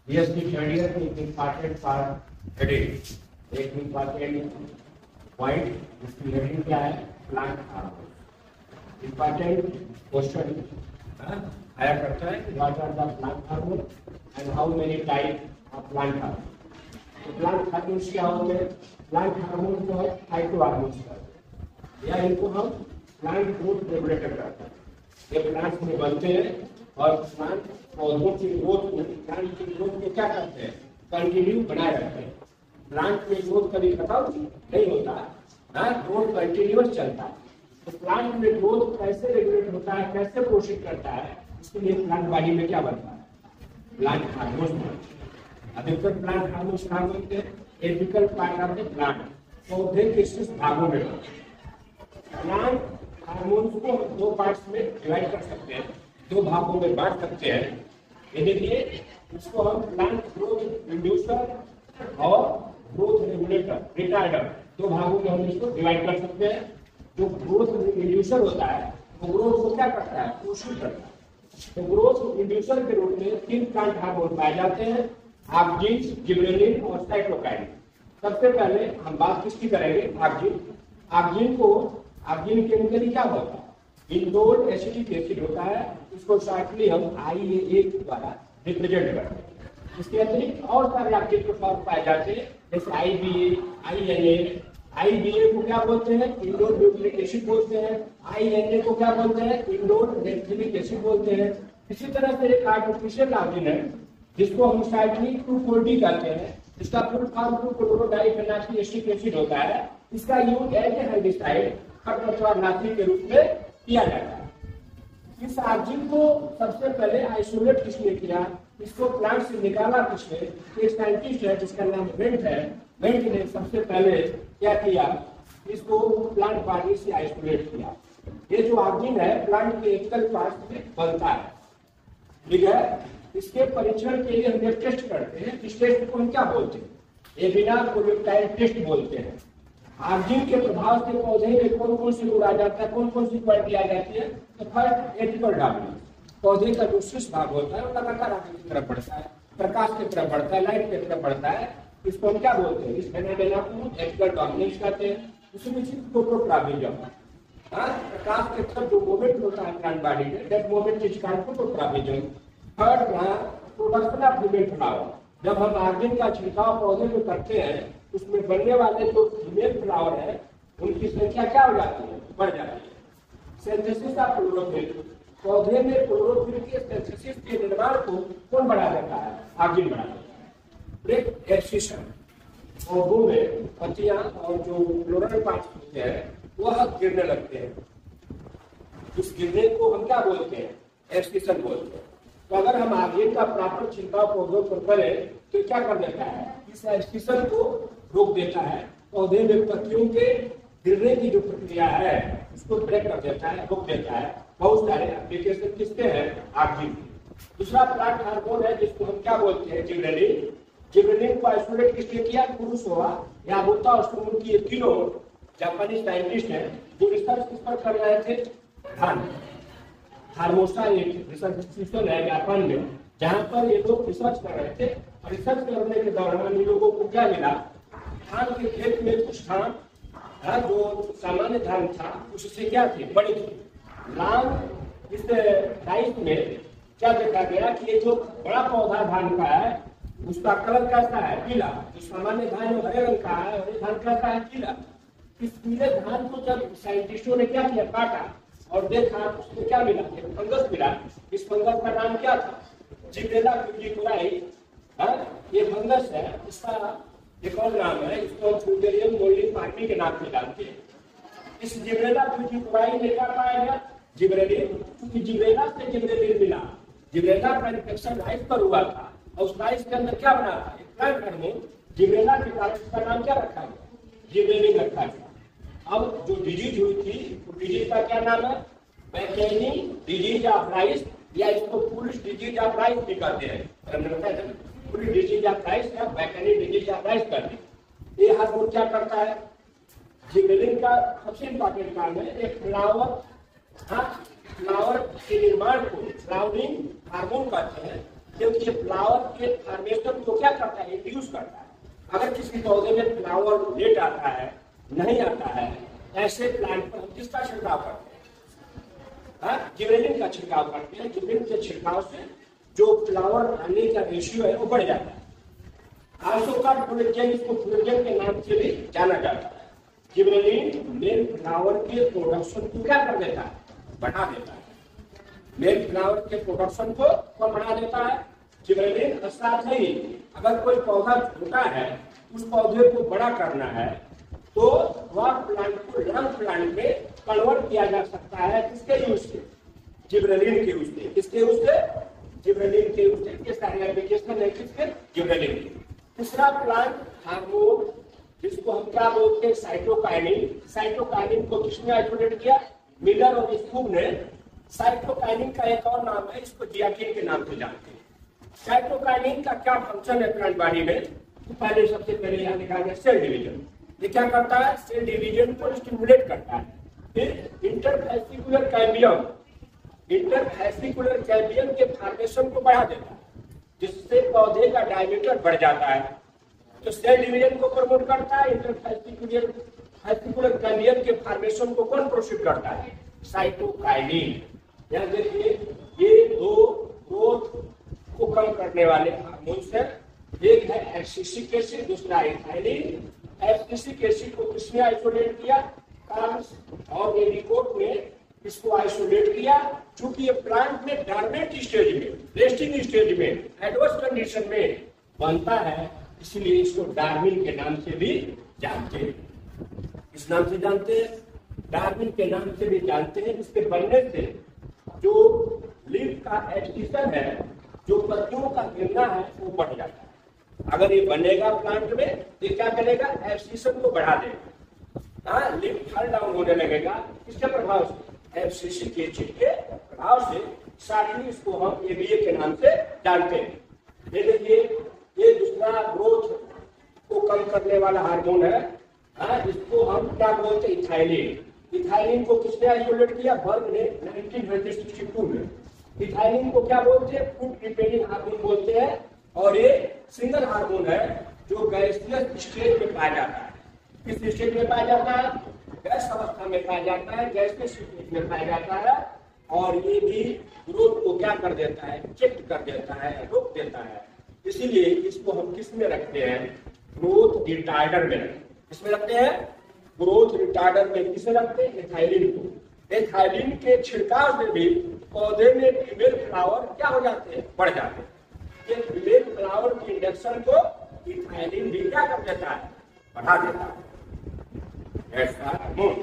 DSP third year is important for heading. एक important point इसकी heading क्या है? Plant hormone. इम्पॉर्टेंट क्वेश्चन आया करता है कि what are the plant hormone and how many type of plant hormone. तो प्लांट हार्मोन्स क्या होते हैं? प्लांट हार्मोन को है फाइटो हार्मोन्स करते हैं, या इनको हम प्लांट ग्रोथ रेगुलेटर करते हैं। ये प्लांट्स में बनते हैं और प्लांट पौधों की ग्रोथ को, प्लांट की ग्रोथ को क्या करते हैं? कंटिन्यू बनाए रखते हैं। प्लांट में ग्रोथ कभी खत्म नहीं होता, ग्रोथ कंटिन्यूअस चलता है। तो प्लांट में ग्रोथ कैसे रेगुलेट होता है, कैसे पोषित करता है, इसके लिए प्लांट बॉडी में क्या बनता है? प्लांट हार्मोन्स बनते हैं। अधिकतर प्लांट हार्मोन्स कहाँ बनते हैं? Apical part of the plant, पौधे के शीर्ष भागों में बनते हैं। प्लांट हार्मोन्स को हम दो पार्ट्स में डिवाइड कर सकते हैं, दो भागों में बांट सकते हैं। ये देखिए, इसको हम प्लांट ग्रोथ इंड्यूसर और ग्रोथ रेगुलेटर, रिटार्डर, दो भागों में हम इसको डिवाइड कर सकते हैं। जो ग्रोथ इंड्यूसर होता है वो ग्रोथ को क्या करता है? पोषित करता है। तो ग्रोथ इंड्यूसर के रूप में तीन प्लांट हार्मोन पाए जाते हैं, ऑक्जिन, जिबरेलिन और साइटोकाइनिन। सबसे पहले हम बात किसकी करेंगे? ऑक्जिन। ऑक्जिन केमिकली क्या होता है? इंडोल एसिटिक एसिड होता है। इसको शॉर्टली हम IAA के द्वारा रिप्रेजेंट करते हैं। इसके अतिरिक्त और सारे ऑक्जिन के फॉर्म पाए जाते हैं, जैसे IBA, INA। IBA को क्या बोलते हैं? इंडोल न्यूक्लिक एसिड बोलते हैं। INA को क्या बोलते हैं? इंडोल नाइट्रिक एसिड बोलते हैं। इसी तरह से एक आर्टिफिशियल ऑक्जिन है जिसको हम साइक्लिक 2,4-D कहते हैं। इसका फुल फॉर्म 2-क्लोरोडाइफेनॉक्सी एसिटिक एसिड होता है। इसका यूज एज ए हेर्बिसाइड, खरपतवारनाशी के रूप में किया जाता है। इस ऑक्जिन को सबसे पहले आइसोलेट किसने किया? इसको प्लांट से निकाला किसने? एक साइंटिस्ट है जिसका नाम वेंट है। वेंट ने सबसे पहले क्या किया? इसको प्लांट बॉडी से आइसोलेट किया। ये जो ऑक्जिन है प्लांट के एपिकल पार्ट में बनता है, ठीक है। इसके परीक्षण के लिए हम टेस्ट करते हैं। इस टेस्ट को हम क्या बोलते हैं? एबिनार कोलेप्टाइल टेस्ट बोलते हैं। ऑक्जिन के प्रभाव से पौधे में कौन कौन सी गुण आ जाता है, कौन कौन सी क्वालिटी आ जाती है? तो फर्स्ट एपिकल डोमिनेंस, पौधे का जो शीर्ष भाग होता है वो लगातार आगे की तरफ बढ़ता है, प्रकाश की तरफ बढ़ता है, लाइट की तरफ बढ़ता है। इसको हम क्या बोलते हैं? इस फेनोमेना को एपिकल डोमिनेंस कहते हैं। उसमें फोटोप्लाज्मिज्म, प्रकाश के तरफ जो मूवमेंट होता है प्लांट बॉडी में, that movement is called photoplasmism. Third production of female flower. जब हम ऑक्जिन का छिड़काव पौधे में करते हैं, उसमें बनने वाले जो फीमेल फ्लावर है उनकी संख्या क्या हो जाती है? बढ़ जाती है। सिंथेसिस ऑफ क्लोरोफिल, पौधे में क्लोरोफिल के सिंथेसिस के निर्माण को कौन बढ़ा देता है? ऑक्जिन बढ़ा देता है। ब्रेक एक्सिशन, पौधों में पत्तियां और जो फ्लोरल पार्ट्स होते हैं वह गिरने लगते हैं। उस गिरने को हम क्या बोलते हैं? एक्सिशन बोलते हैं। तो अगर हम ऑक्जिन का प्रॉपर छिड़काव पौधों पर करें तो क्या कर देता है? इस एक्सिशन को रोक देता है। पौधे में पत्तियों के गिरने की जो प्रक्रिया है उसको ब्रेक कर देता है, रोक देता है। बहुत सारे एप्लीकेशन किसके हैं? ऑक्जिन। दूसरा प्लांट हार्मोन है जिसको हम क्या बोलते हैं? जिबरेलिन। जिबरेलिन को आइसोलेट किसने किया? कुरुसोवा, याबुता और सुमुकी, ये तीनों जापानी साइंटिस्ट हैं जो रिसर्च किस पर कर रहे थे? धान। हार्मोसा एक रिसर्च इंस्टीट्यूशन है जापान में, जहाँ पर ये लोग रिसर्च कर रहे थे। रिसर्च करने के दौरान इन लोगों को क्या मिला? धान के खेत में कुछ धान जो सामान्य धान था उससे क्या थी? बड़ी थी। लाल इस राइस में क्या देखा गया कि ये जो बड़ा पौधा धान का है उसका कलर कैसा है? पीला। जो सामान्य धान हरे रंग का है और ये धान कैसा है? पीला। इस पीले धान को जब साइंटिस्टों ने क्या किया? काटा और देखा, उसमें क्या मिला? फंगस मिला। इस फंगस का नाम क्या था? जिब्रेला फ्यूजिकुराई। ये फंगस है, इसका एक और नाम है, इसको फ्यूजेरियम मोल्डिंग पार्टी के नाम से जानते हैं। इस जिब्रेला फ्यूजिकुराई में क्या पाया गया? जिब्रेलिन। क्योंकि जिब्रेला से जिब्रेलिन मिला। जिब्रेला का इन्फेक्शन राइस पर हुआ था और उस राइस के अंदर क्या बना था? एक प्लांट हार्मोन जिब्रेला के कारण इसका नाम क्या रखा गया? जिब्रेलिन रखा गया। अब जो डिजीज हुई थी वो डिजीज का क्या नाम है? बैकेनी डिजीज ऑफ राइस, या इसको फूलिश डिजीज ऑफ राइस भी कहते हैं। फूलिश डिजीज ऑफ राइस या बैकेनी डिजीज ऑफ राइस कहते हैं। ये हार्मोन क्या करता है? जिबरेलिन का सबसे इंपॉर्टेंट काम है एक फ्लावर के निर्माण को फ्लावरिंग हार्मोन कहते हैं। क्योंकि ये फ्लावर के फॉर्मेशन को क्या करता है, इंड्यूस करता है। अगर किसी पौधे में फ्लावर लेट आता है, नहीं आता है, ऐसे प्लांट पर हम किसका छिड़काव करते हैं, जिबरेलिन का छिड़काव करते हैं। जिबरेलिन के छिड़काव से जो फ्लावर आने का रेशियो है वो बढ़ जाता है। इसको फ्लोरेजेन के नाम से भी जाना जाता है। जिबरेलिन मेल फ्लावर के प्रोडक्शन को क्या कर देता है, बढ़ा देता है। मेल फ्लावर के प्रोडक्शन को कौन बढ़ा देता है, जिबरेलिन। साथ ही अगर कोई पौधा छोटा है, उस पौधे को बड़ा करना है, तो वह प्लांट को लंग प्लांट में कन्वर्ट किया जा सकता है। किसके यूज से, जिबरेलिन के यूज से। किसके यूज से, जिबरेलिन के यूज से। ये सारे एप्लीकेशन है किसके, जिबरेलिन के। तीसरा प्लांट हार्मोन, जिसको हम क्या बोलते हैं, साइटोकाइनिन। साइटोकाइनिन को किसने आइसोलेट किया, मिलर और स्कूप ने। साइटोकाइनिन का एक और नाम है, इसको जियाकिन के नाम से जानते हैं। साइटोकाइनिन का क्या फंक्शन है प्लांट बॉडी में, तो पहले सबसे पहले यहाँ लिखा गया सेल डिवीजन। ये क्या करता है, सेल डिवीजन को स्टिमुलेट करता है। फिर इंटरफेसिकुलर कैम्बियम, इंटरफेसिकुलर कैम्बियम के फॉर्मेशन को बढ़ा देता है, जिससे पौधे का डायमीटर बढ़ जाता है। तो सेल डिवीजन को प्रमोट करता है। इंटरफेसिकुलर कैम्बियम के फॉर्मेशन को कौन प्रोसीड करता है, साइटोकाइनिन। यहाँ देखिए ये दो ग्रोथ को कम करने वाले हार्मोन्स है। एक है एब्सिसिक एसिड, दूसरा इथाइलिन। एब्सिसिक एसिड को किसने आइसोलेट किया, कार्ल्स और एडिकोट ने इसको आइसोलेट किया। चूंकि ये प्लांट में डॉर्मेंट स्टेज में, रेस्टिंग स्टेज में, एडवर्स कंडीशन में बनता है, इसलिए इसको डार्विन के नाम से भी जानते हैं। इस नाम से जानते हैं, डार्विन के नाम से भी जानते हैं। इसके बनने से जो लीफ का एक्सटीशन है, जो पत्तियों का गिरना है, वो बढ़ जाता है। अगर ये बनेगा प्लांट में, तो क्या करेगा, एक्सटीशन को बढ़ा देगा। लीफ फॉल डाउन होने लगेगा। किसके प्रभाव से, एब्सिसिक एसिड के प्रभाव से। साथ ही इसको हम एबीए के नाम से जानते हैं। ये देखिए ये दूसरा ग्रोथ को कम करने वाला हार्मोन है। इसको हम क्या बोलते हैं, इथाइलिन। इथाइलिन को किसने आइसोलेट किया, बर्ग ने 1962 में। इथाइलिन को क्या बोलते हैं, फूड रिपेयरिंग हार्मोन बोलते हैं। और ये सिंगल हार्मोन है जो गैसियस स्टेज में पाया जाता है। किस स्टेज में पाया जाता है, गैस अवस्था में पाया जाता है, गैसियस स्टेज में पाया जाता है। और ये भी ग्रोथ को क्या कर देता है, चेक कर देता है, रोक देता है। इसीलिए इसको हम किस में रखते हैं, ग्रोथ रिटार्डर में। किसमें रखते हैं, ग्रोथ रिटार्डर में। किसे रखते हैं, एथाइलिन को। एथाइलिन के छिड़काव से भी पौधे में फीमेल फ्लावर क्या हो जाते हैं, बढ़ जाते हैं। ये फीमेल फ्लावर की इंडक्शन को इथाइलिन भी क्या कर देता है, बढ़ा देता है। ऐसा हार्मोन